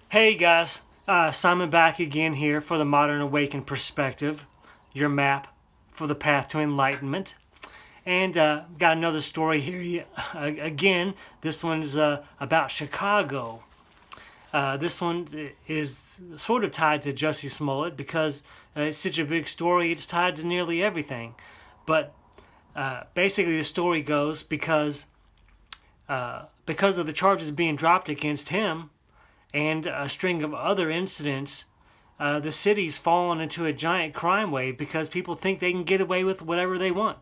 Hey guys, Simon back again here for the Modern Awakened Perspective, your map for the path to enlightenment. And got another story here. Again, this one's about Chicago. This one is sort of tied to Jussie Smollett because it's such a big story, it's tied to nearly everything. But basically the story goes because of the charges being dropped against him, and a string of other incidents, the city's fallen into a giant crime wave because people think they can get away with whatever they want.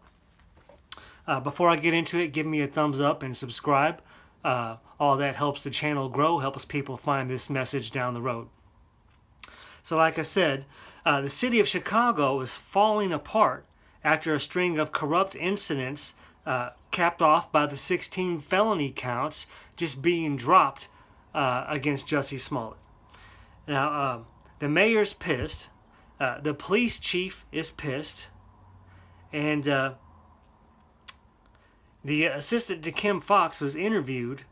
Before I get into it, give me a thumbs up and subscribe. All that helps the channel grow, helps people find this message down the road. So like I said, the city of Chicago is falling apart after a string of corrupt incidents capped off by the 16 felony counts just being dropped against Jussie Smollett. Now, the mayor's pissed, the police chief is pissed, and the assistant to Kim Foxx was interviewed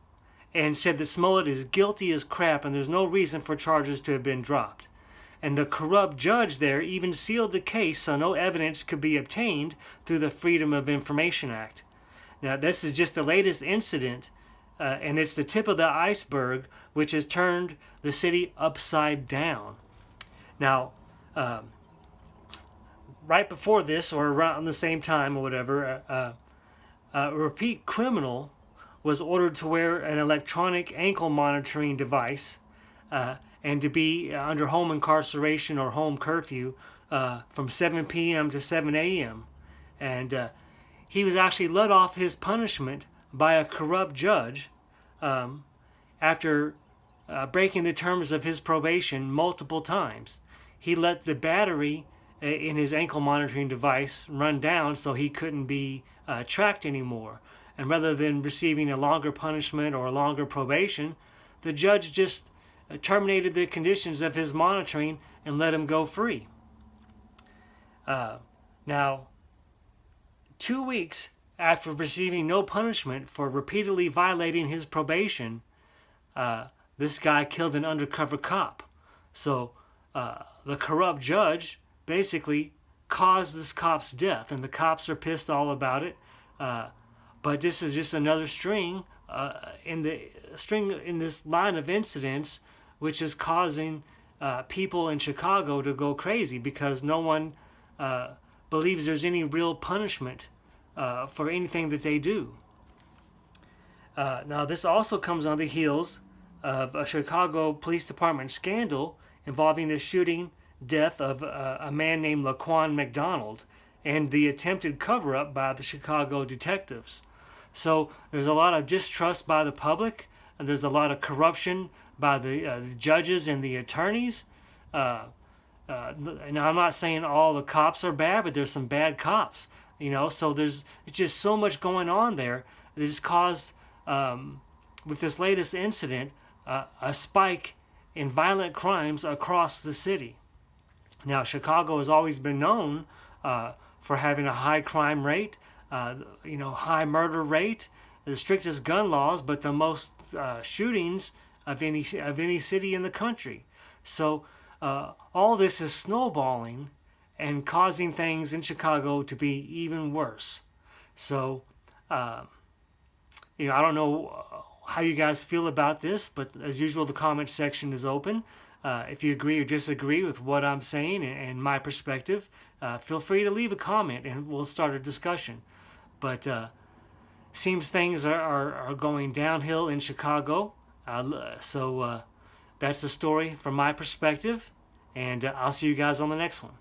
and said that Smollett is guilty as crap and there's no reason for charges to have been dropped. And the corrupt judge there even sealed the case so no evidence could be obtained through the Freedom of Information Act. Now, this is just the latest incident, and it's the tip of the iceberg, which has turned the city upside down. Now, right before this, or around the same time or whatever, a repeat criminal was ordered to wear an electronic ankle monitoring device and to be under home incarceration or home curfew from 7 p.m. to 7 a.m. And he was actually let off his punishment by a corrupt judge after breaking the terms of his probation multiple times. He let the battery in his ankle monitoring device run down so he couldn't be tracked anymore. And rather than receiving a longer punishment or a longer probation, the judge just terminated the conditions of his monitoring and let him go free. Now, 2 weeks after receiving no punishment for repeatedly violating his probation, this guy killed an undercover cop. So the corrupt judge basically caused this cop's death, and the cops are pissed all about it. But this is just another string in this line of incidents, which is causing people in Chicago to go crazy because no one believes there's any real punishment for anything that they do. Now, this also comes on the heels of a Chicago Police Department scandal involving the shooting death of a man named Laquan McDonald and the attempted cover-up by the Chicago detectives. So there's a lot of distrust by the public, and there's a lot of corruption by the judges and the attorneys. Now, I'm not saying all the cops are bad, but there's some bad cops. So it's just so much going on there that has caused, with this latest incident, a spike in violent crimes across the city. Now, Chicago has always been known for having a high crime rate, high murder rate, the strictest gun laws, but the most shootings of any city in the country. So all this is snowballing and causing things in Chicago to be even worse. So, I don't know how you guys feel about this, but as usual, the comment section is open. If you agree or disagree with what I'm saying and my perspective, feel free to leave a comment and we'll start a discussion. But seems things are going downhill in Chicago. So that's the story from my perspective, and I'll see you guys on the next one.